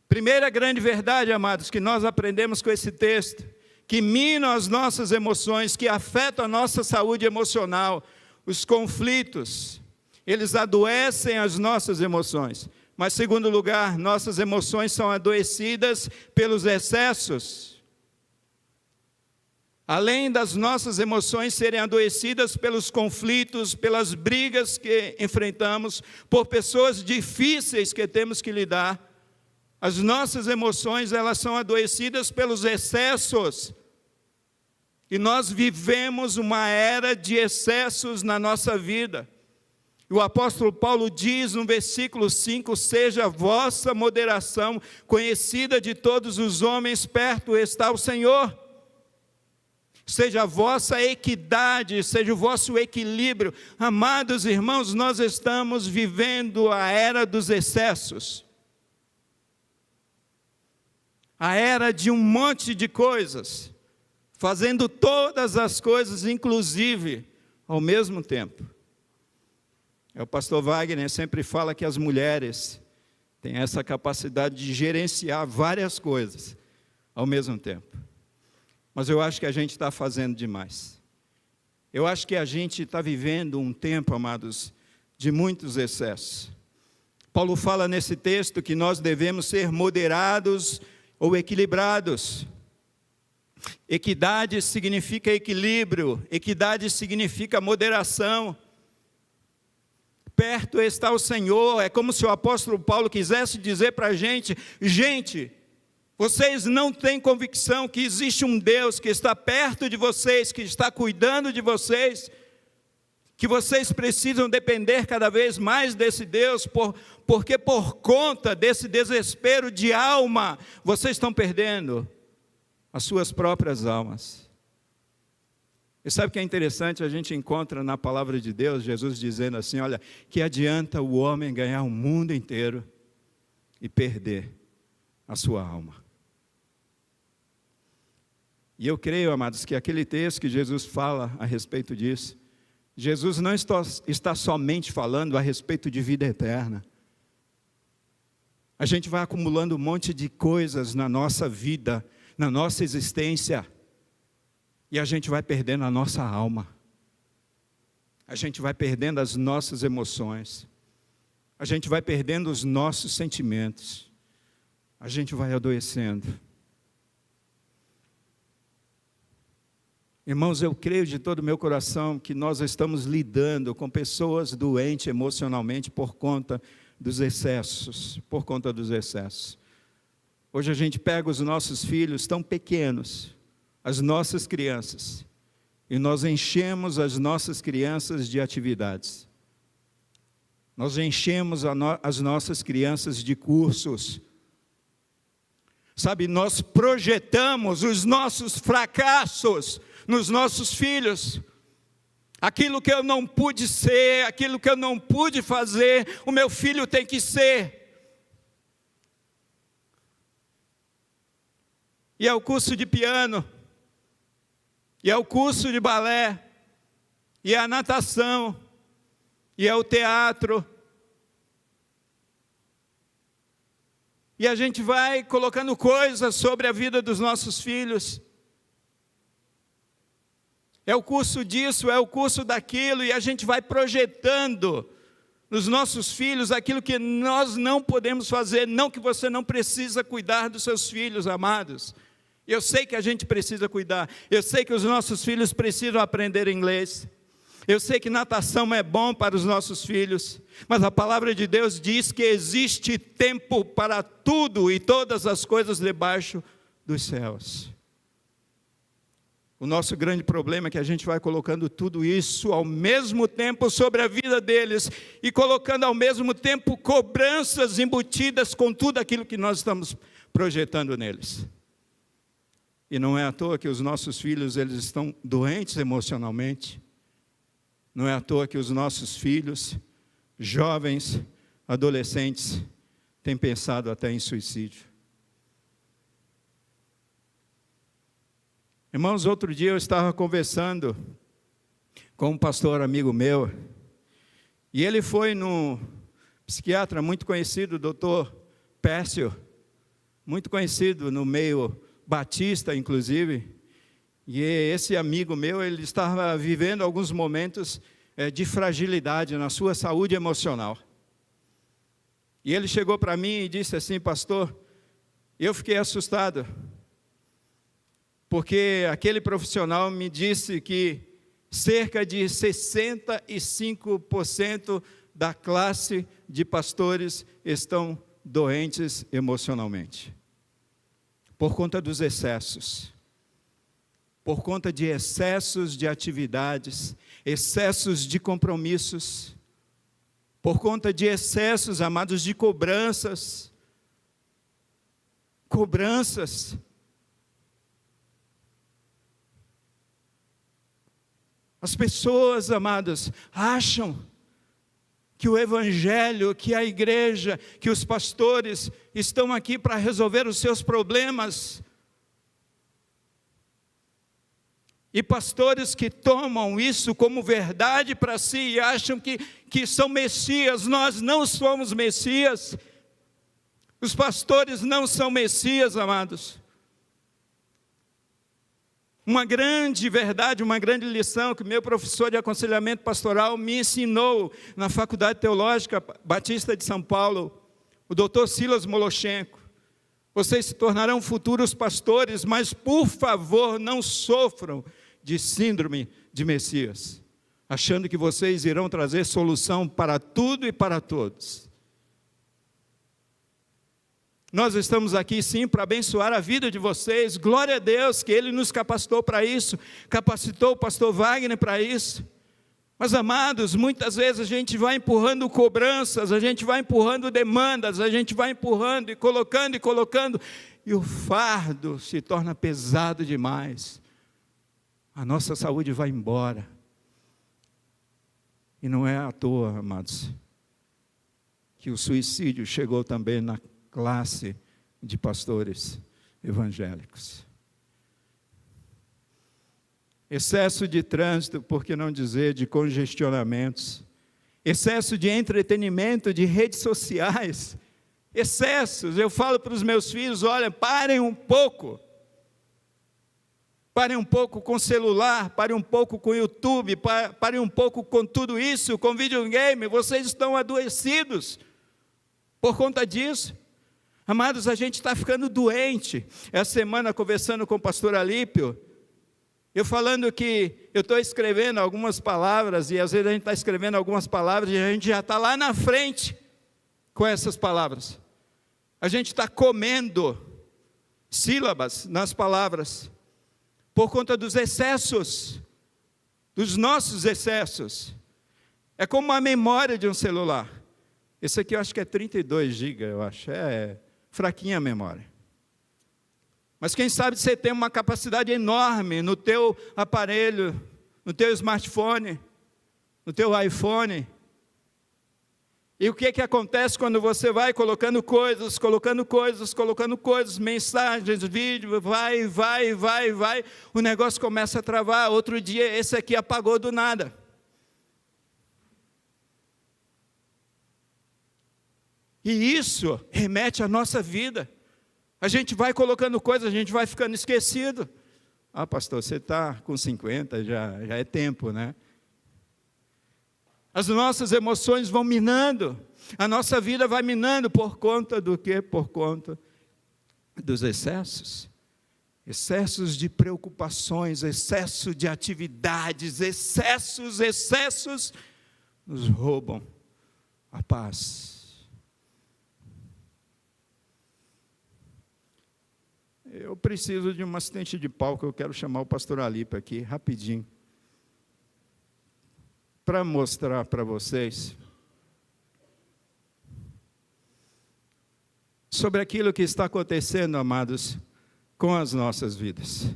Primeira grande verdade, amados, que nós aprendemos com esse texto, que minam as nossas emoções, que afetam a nossa saúde emocional, os conflitos, eles adoecem as nossas emoções. Mas, segundo lugar, nossas emoções são adoecidas pelos excessos. Além das nossas emoções serem adoecidas pelos conflitos, pelas brigas que enfrentamos, por pessoas difíceis que temos que lidar, as nossas emoções, elas são adoecidas pelos excessos. E nós vivemos uma era de excessos na nossa vida. O apóstolo Paulo diz no versículo 5, seja a vossa moderação conhecida de todos os homens, perto está o Senhor. Seja a vossa equidade, seja o vosso equilíbrio. Amados irmãos, nós estamos vivendo a era dos excessos. A era de um monte de coisas, fazendo todas as coisas, inclusive, ao mesmo tempo. O pastor Wagner sempre fala que as mulheres têm essa capacidade de gerenciar várias coisas ao mesmo tempo. Mas eu acho que a gente está fazendo demais. Eu acho que a gente está vivendo um tempo, amados, de muitos excessos. Paulo fala nesse texto que nós devemos ser moderados ou equilibrados. Equidade significa equilíbrio, equidade significa moderação. Perto está o Senhor, é como se o apóstolo Paulo quisesse dizer para a gente, vocês não têm convicção que existe um Deus que está perto de vocês, que está cuidando de vocês, que vocês precisam depender cada vez mais desse Deus, porque por conta desse desespero de alma, vocês estão perdendo as suas próprias almas. E sabe o que é interessante? A gente encontra na palavra de Deus, Jesus dizendo assim, olha, que adianta o homem ganhar o mundo inteiro e perder a sua alma. E eu creio, amados, que aquele texto que Jesus fala a respeito disso, Jesus não está somente falando a respeito de vida eterna. A gente vai acumulando um monte de coisas na nossa vida, na nossa existência, e a gente vai perdendo a nossa alma. A gente vai perdendo as nossas emoções. A gente vai perdendo os nossos sentimentos. A gente vai adoecendo. Irmãos, eu creio de todo o meu coração que nós estamos lidando com pessoas doentes emocionalmente por conta dos excessos. Hoje a gente pega os nossos filhos tão pequenos, as nossas crianças, e nós enchemos as nossas crianças de atividades. Nós enchemos as nossas crianças de cursos. Sabe, nós projetamos os nossos fracassos nos nossos filhos. Aquilo que eu não pude ser, aquilo que eu não pude fazer, o meu filho tem que ser. E é o curso de piano, e é o curso de balé, e é a natação, e é o teatro. E a gente vai colocando coisas sobre a vida dos nossos filhos. É o curso disso, é o curso daquilo, e a gente vai projetando nos nossos filhos aquilo que nós não podemos fazer. Não que você não precisa cuidar dos seus filhos, amados. Eu sei que a gente precisa cuidar. Eu sei que os nossos filhos precisam aprender inglês. Eu sei que natação é bom para os nossos filhos. Mas a palavra de Deus diz que existe tempo para tudo e todas as coisas debaixo dos céus. O nosso grande problema é que a gente vai colocando tudo isso ao mesmo tempo sobre a vida deles e colocando ao mesmo tempo cobranças embutidas com tudo aquilo que nós estamos projetando neles. E não é à toa que os nossos filhos, eles estão doentes emocionalmente. Não é à toa que os nossos filhos jovens, adolescentes têm pensado até em suicídio. Irmãos, outro dia eu estava conversando com um pastor amigo meu, e ele foi num psiquiatra muito conhecido, doutor Pércio, muito conhecido no meio batista, inclusive, e esse amigo meu, ele estava vivendo alguns momentos de fragilidade na sua saúde emocional. E ele chegou para mim e disse assim: pastor, eu fiquei assustado, porque aquele profissional me disse que cerca de 65% da classe de pastores estão doentes emocionalmente, por conta dos excessos, por conta de excessos de atividades, excessos de compromissos, por conta de excessos, amados, de cobranças. As pessoas, amadas, acham que o evangelho, que a igreja, que os pastores estão aqui para resolver os seus problemas. E pastores que tomam isso como verdade para si e acham que são Messias. Nós não somos Messias. Os pastores não são Messias, amados. Uma grande verdade, uma grande lição que meu professor de aconselhamento pastoral me ensinou na Faculdade Teológica Batista de São Paulo, o doutor Silas Moloshenko. Vocês se tornarão futuros pastores, mas por favor não sofram de síndrome de Messias, achando que vocês irão trazer solução para tudo e para todos. Nós estamos aqui sim para abençoar a vida de vocês, glória a Deus que Ele nos capacitou para isso, capacitou o pastor Wagner para isso. Mas amados, muitas vezes a gente vai empurrando cobranças, a gente vai empurrando demandas, a gente vai empurrando e colocando, e o fardo se torna pesado demais. A nossa saúde vai embora. E não é à toa, amados, que o suicídio chegou também na classe de pastores evangélicos. Excesso de trânsito, por que não dizer de congestionamentos, excesso de entretenimento, de redes sociais, excessos. Eu falo para os meus filhos: olha, parem um pouco com o celular, parem um pouco com o YouTube, parem um pouco com tudo isso, com videogame. Vocês estão adoecidos por conta disso. Amados, a gente está ficando doente. Essa semana, conversando com o pastor Alípio, eu falando que eu estou escrevendo algumas palavras, e às vezes a gente está escrevendo algumas palavras, e a gente já está lá na frente com essas palavras. A gente está comendo sílabas nas palavras, por conta dos excessos, dos nossos excessos. É como a memória de um celular. Esse aqui eu acho que é 32 GB, eu acho, é fraquinha a memória. Mas quem sabe você tem uma capacidade enorme no teu aparelho, no teu smartphone, no teu iPhone. E o que acontece quando você vai colocando coisas, mensagens, vídeo, vai, o negócio começa a travar. Outro dia esse aqui apagou do nada. E isso remete à nossa vida. A gente vai colocando coisas, a gente vai ficando esquecido. Ah, pastor, você está com 50, já é tempo, né? As nossas emoções vão minando, a nossa vida vai minando, por conta do quê? Por conta dos excessos. Excessos de preocupações, excesso de atividades, excessos nos roubam a paz. Eu preciso de um assistente de palco, eu quero chamar o pastor Alípio aqui, rapidinho, para mostrar para vocês sobre aquilo que está acontecendo, amados, com as nossas vidas.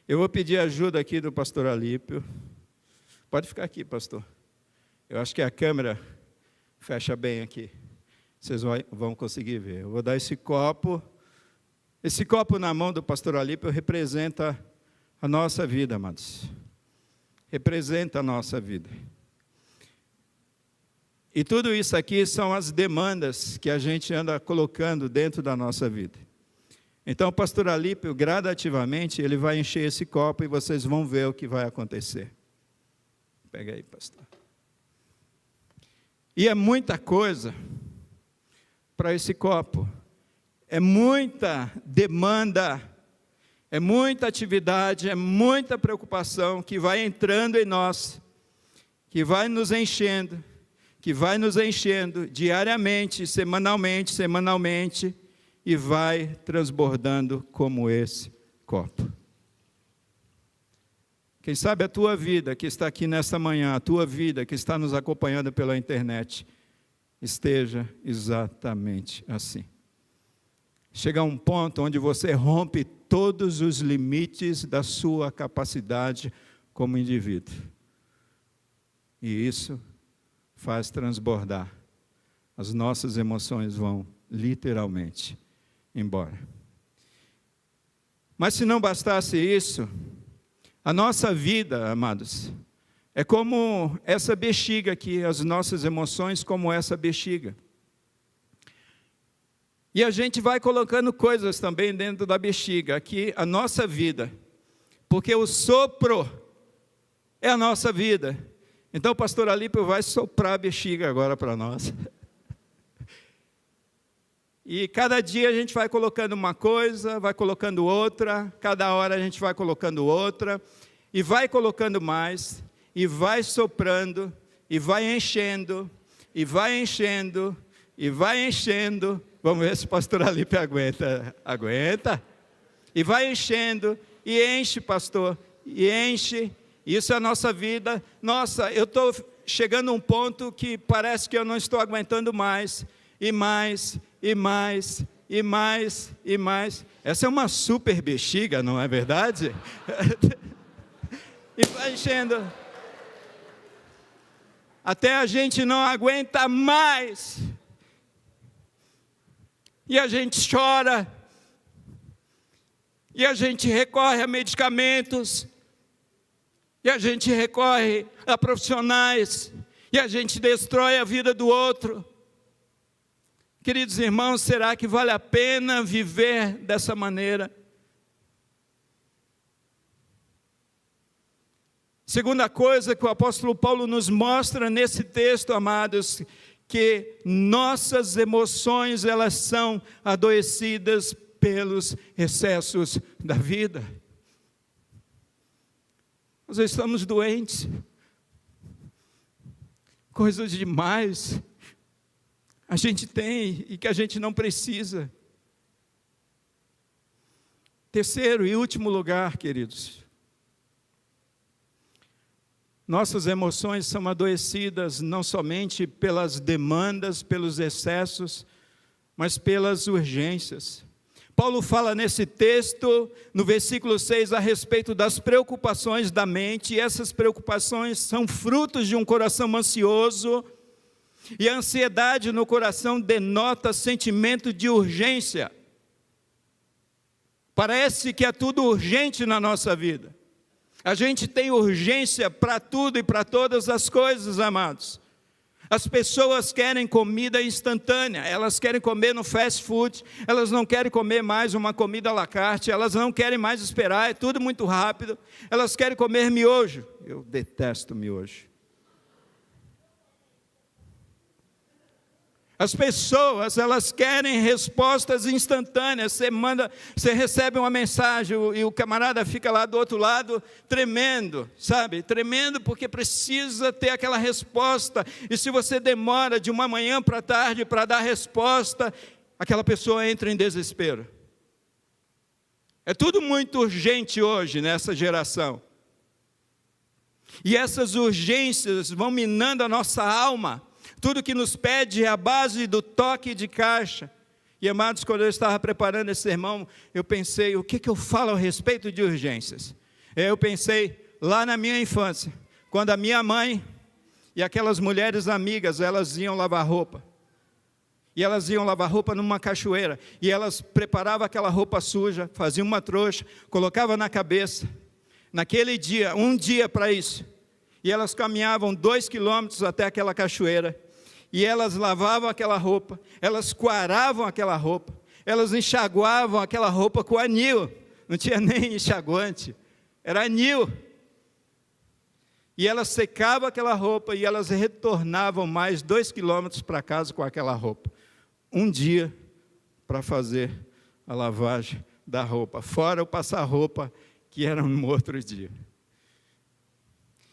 Eu vou pedir ajuda aqui do pastor Alípio. Pode ficar aqui, pastor. Eu acho que a câmera fecha bem aqui. Vocês vão conseguir ver. Eu vou dar esse copo. Esse copo na mão do pastor Alípio representa a nossa vida, amados. Representa a nossa vida. E tudo isso aqui são as demandas que a gente anda colocando dentro da nossa vida. Então, o pastor Alípio, gradativamente, ele vai encher esse copo e vocês vão ver o que vai acontecer. Pega aí, pastor. E é muita coisa para esse copo. É muita demanda, é muita atividade, é muita preocupação que vai entrando em nós, que vai nos enchendo diariamente, semanalmente, e vai transbordando como esse copo. Quem sabe a tua vida que está aqui nesta manhã, a tua vida que está nos acompanhando pela internet, esteja exatamente assim. Chega a um ponto onde você rompe todos os limites da sua capacidade como indivíduo. E isso faz transbordar. As nossas emoções vão literalmente embora. Mas se não bastasse isso, a nossa vida, amados, é como essa bexiga aqui, as nossas emoções como essa bexiga. E a gente vai colocando coisas também dentro da bexiga, aqui a nossa vida, porque o sopro é a nossa vida. Então o pastor Alípio vai soprar a bexiga agora para nós. E cada dia a gente vai colocando uma coisa, vai colocando outra, cada hora a gente vai colocando outra, e vai colocando mais, e vai soprando, e vai enchendo, e vai enchendo, e vai enchendo. Vamos ver se o pastor Alípio aguenta. Aguenta? E vai enchendo, e enche, pastor, e enche. Isso é a nossa vida. Nossa, eu estou chegando a um ponto que parece que eu não estou aguentando mais, e mais, e mais, e mais, e mais. Essa é uma super bexiga, não é verdade? E vai enchendo. Até a gente não aguenta mais. E a gente chora. E a gente recorre a medicamentos. E a gente recorre a profissionais. E a gente destrói a vida do outro. Queridos irmãos, será que vale a pena viver dessa maneira? Segunda coisa que o apóstolo Paulo nos mostra nesse texto, amados, que nossas emoções, elas são adoecidas pelos excessos da vida. Nós estamos doentes, coisas demais a gente tem e que a gente não precisa. Terceiro e último lugar, queridos, nossas emoções são adoecidas não somente pelas demandas, pelos excessos, mas pelas urgências. Paulo fala nesse texto, no versículo 6, a respeito das preocupações da mente, e essas preocupações são frutos de um coração ansioso, e a ansiedade no coração denota sentimento de urgência. Parece que é tudo urgente na nossa vida. A gente tem urgência para tudo e para todas as coisas, amados. As pessoas querem comida instantânea, elas querem comer no fast food, elas não querem comer mais uma comida à la carte, elas não querem mais esperar, é tudo muito rápido, elas querem comer miojo. Eu detesto miojo. As pessoas, elas querem respostas instantâneas. Você recebe uma mensagem e o camarada fica lá do outro lado tremendo, sabe? Tremendo porque precisa ter aquela resposta. E se você demora de uma manhã para tarde para dar a resposta, aquela pessoa entra em desespero. É tudo muito urgente hoje nessa geração. E essas urgências vão minando a nossa alma. Tudo que nos pede é a base do toque de caixa. E, amados, quando eu estava preparando esse sermão, eu pensei, o que eu falo a respeito de urgências? Eu pensei lá na minha infância, quando a minha mãe E aquelas mulheres amigas, elas iam lavar roupa. E elas iam lavar roupa numa cachoeira. E elas preparavam aquela roupa suja, faziam uma trouxa, colocavam na cabeça. Naquele dia, um dia para isso. E elas caminhavam 2 quilômetros até aquela cachoeira. E elas lavavam aquela roupa, elas coaravam aquela roupa, elas enxaguavam aquela roupa com anil. Não tinha nem enxaguante, era anil. E elas secavam aquela roupa e elas retornavam mais 2 quilômetros para casa com aquela roupa. Um dia para fazer a lavagem da roupa, fora o passar roupa que era no outro dia.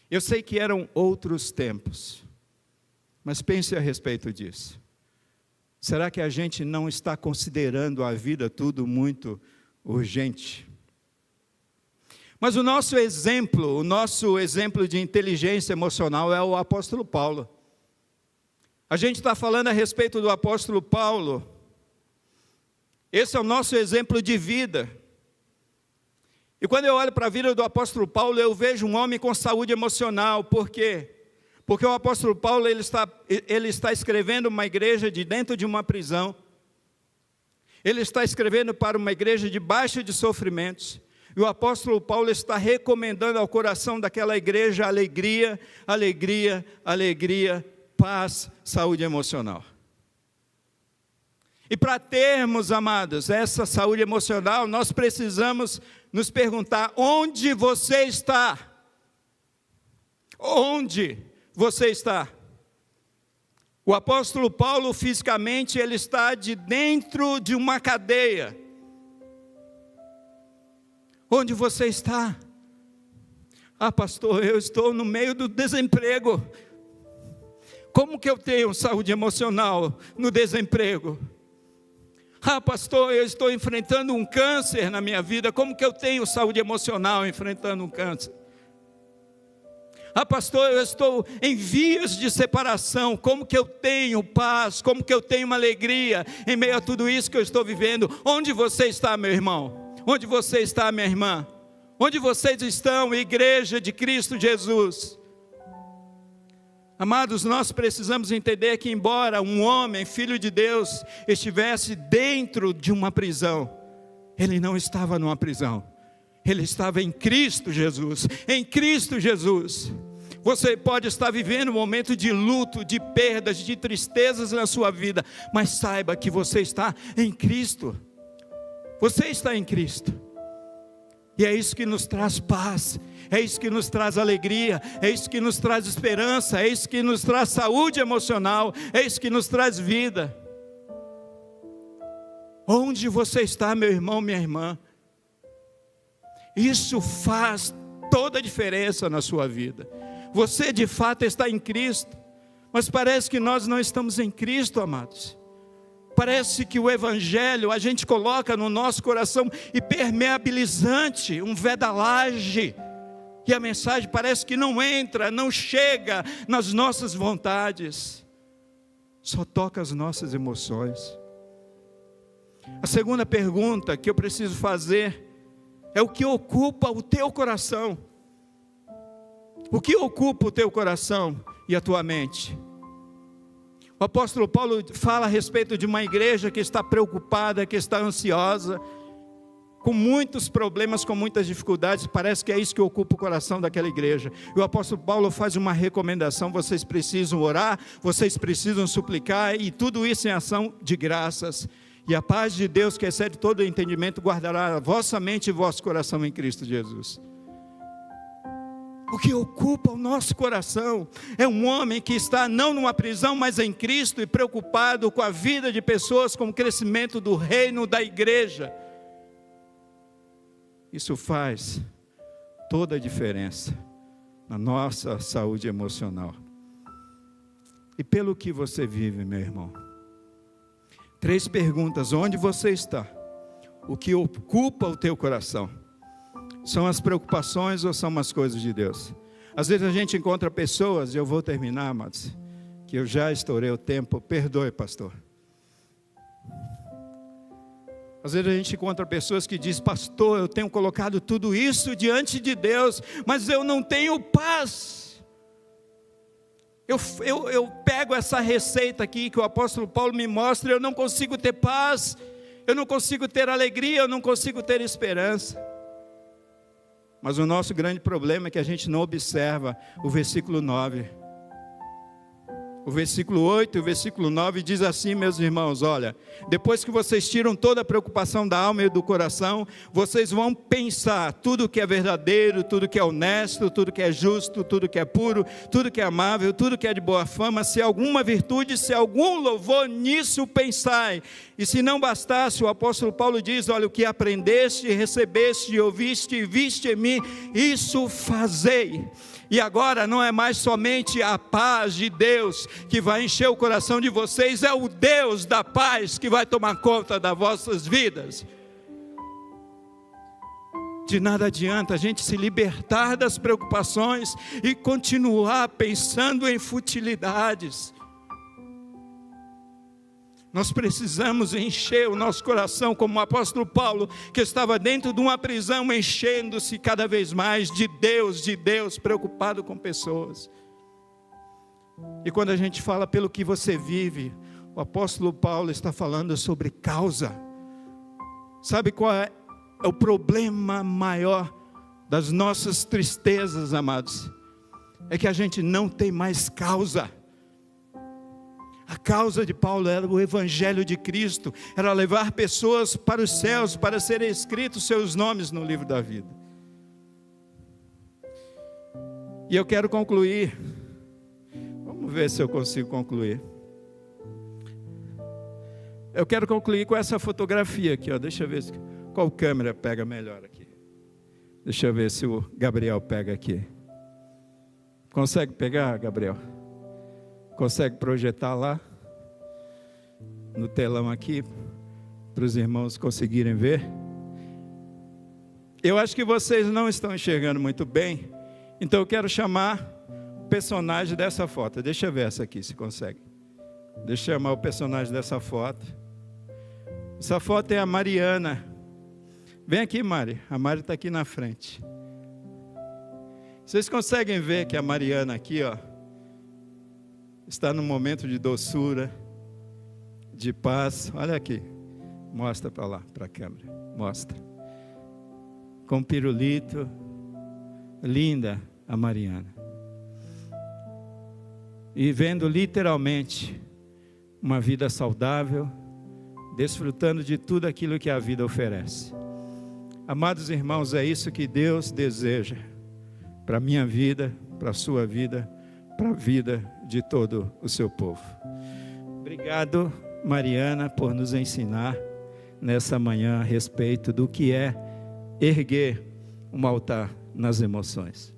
Eu sei que eram outros tempos, mas pense a respeito disso. Será que a gente não está considerando a vida tudo muito urgente? Mas o nosso exemplo de inteligência emocional é o apóstolo Paulo. A gente está falando a respeito do apóstolo Paulo. Esse é o nosso exemplo de vida. E quando eu olho para a vida do apóstolo Paulo, eu vejo um homem com saúde emocional. Por quê? Porque o apóstolo Paulo ele está escrevendo uma igreja de dentro de uma prisão. Ele está escrevendo para uma igreja debaixo de sofrimentos. E o apóstolo Paulo está recomendando ao coração daquela igreja alegria, alegria, alegria, paz, saúde emocional. E para termos, amados, essa saúde emocional, nós precisamos nos perguntar: onde você está? Onde você está? O apóstolo Paulo, fisicamente, ele está dentro de uma cadeia. Onde você está? Ah, pastor, eu estou no meio do desemprego. Como que eu tenho saúde emocional no desemprego? Ah, pastor, eu estou enfrentando um câncer na minha vida. Como que eu tenho saúde emocional enfrentando um câncer? Ah, pastor, eu estou em vias de separação. Como que eu tenho paz? Como que eu tenho uma alegria em meio a tudo isso que eu estou vivendo? Onde você está, meu irmão? Onde você está, minha irmã? Onde vocês estão, igreja de Cristo Jesus? Amados, nós precisamos entender que embora um homem, filho de Deus, estivesse dentro de uma prisão, ele não estava numa prisão, ele estava em Cristo Jesus. Em Cristo Jesus. Você pode estar vivendo um momento de luto, de perdas, de tristezas na sua vida, mas saiba que você está em Cristo. Você está em Cristo. E é isso que nos traz paz, é isso que nos traz alegria, é isso que nos traz esperança, é isso que nos traz saúde emocional, é isso que nos traz vida. Onde você está, meu irmão, minha irmã? Isso faz toda a diferença na sua vida. Você de fato está em Cristo, mas parece que nós não estamos em Cristo, amados. Parece que o Evangelho a gente coloca no nosso coração impermeabilizante, um vedalage, e a mensagem parece que não entra, não chega nas nossas vontades, só toca as nossas emoções. A segunda pergunta que eu preciso fazer é: o que ocupa o teu coração? O que ocupa o teu coração e a tua mente? O apóstolo Paulo fala a respeito de uma igreja que está preocupada, que está ansiosa, com muitos problemas, com muitas dificuldades. Parece que é isso que ocupa o coração daquela igreja. E o apóstolo Paulo faz uma recomendação: vocês precisam orar, vocês precisam suplicar, e tudo isso em ação de graças. E a paz de Deus, que excede todo o entendimento, guardará a vossa mente e vosso coração em Cristo Jesus. O que ocupa o nosso coração é um homem que está não numa prisão, mas em Cristo, e preocupado com a vida de pessoas, com o crescimento do reino da igreja. Isso faz toda a diferença na nossa saúde emocional. E pelo que você vive, meu irmão? 3 perguntas: onde você está? O que ocupa o teu coração? São as preocupações ou são as coisas de Deus? Às vezes a gente encontra pessoas, e eu vou terminar, amados, que eu já estourei o tempo, perdoe, pastor. Às vezes a gente encontra pessoas que dizem: pastor, eu tenho colocado tudo isso diante de Deus, mas eu não tenho paz. Eu pego essa receita aqui que o apóstolo Paulo me mostra, eu não consigo ter paz, eu não consigo ter alegria, eu não consigo ter esperança. Mas o nosso grande problema é que a gente não observa o versículo 9. O versículo 8 e o versículo 9 diz assim, meus irmãos, olha, depois que vocês tiram toda a preocupação da alma e do coração, vocês vão pensar tudo que é verdadeiro, tudo que é honesto, tudo que é justo, tudo que é puro, tudo que é amável, tudo que é de boa fama, se alguma virtude, se algum louvor, nisso pensai. E se não bastasse, o apóstolo Paulo diz, olha, o que aprendeste, recebeste, ouviste e viste em mim, isso fazei. E agora não é mais somente a paz de Deus que vai encher o coração de vocês, é o Deus da paz que vai tomar conta das vossas vidas. De nada adianta a gente se libertar das preocupações e continuar pensando em futilidades. Nós precisamos encher o nosso coração, como o apóstolo Paulo, que estava dentro de uma prisão, enchendo-se cada vez mais de Deus, preocupado com pessoas. E quando a gente fala pelo que você vive, o apóstolo Paulo está falando sobre causa. Sabe qual é o problema maior das nossas tristezas, amados? É que a gente não tem mais causa. A causa de Paulo era o evangelho de Cristo, era levar pessoas para os céus, para serem escritos seus nomes no livro da vida. E eu quero concluir, vamos ver se eu consigo concluir. Eu quero concluir com essa fotografia aqui, ó. Deixa eu ver qual câmera pega melhor aqui. Deixa eu ver se o Gabriel pega aqui. Consegue pegar, Gabriel? Consegue projetar lá no telão aqui para os irmãos conseguirem ver? Eu acho que vocês não estão enxergando muito bem, então eu quero chamar o personagem dessa foto. Deixa eu ver essa aqui, se consegue. Deixa eu chamar o personagem dessa foto. Essa foto é a Mariana. Vem aqui, Mari. A Mari está aqui na frente. Vocês conseguem ver que a Mariana aqui, ó, está num momento de doçura, de paz. Olha aqui, mostra para lá, para a câmera, mostra. Com pirulito, linda a Mariana. E vendo literalmente uma vida saudável, desfrutando de tudo aquilo que a vida oferece. Amados irmãos, é isso que Deus deseja para a minha vida, para a sua vida, para a vida de todo o seu povo. Obrigado, Mariana, por nos ensinar nessa manhã a respeito do que é erguer um altar nas emoções.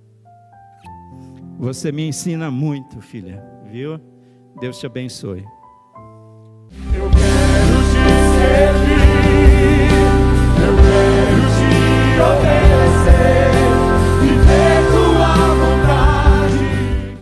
Você me ensina muito, filha, viu? Deus te abençoe.
Eu quero te servir.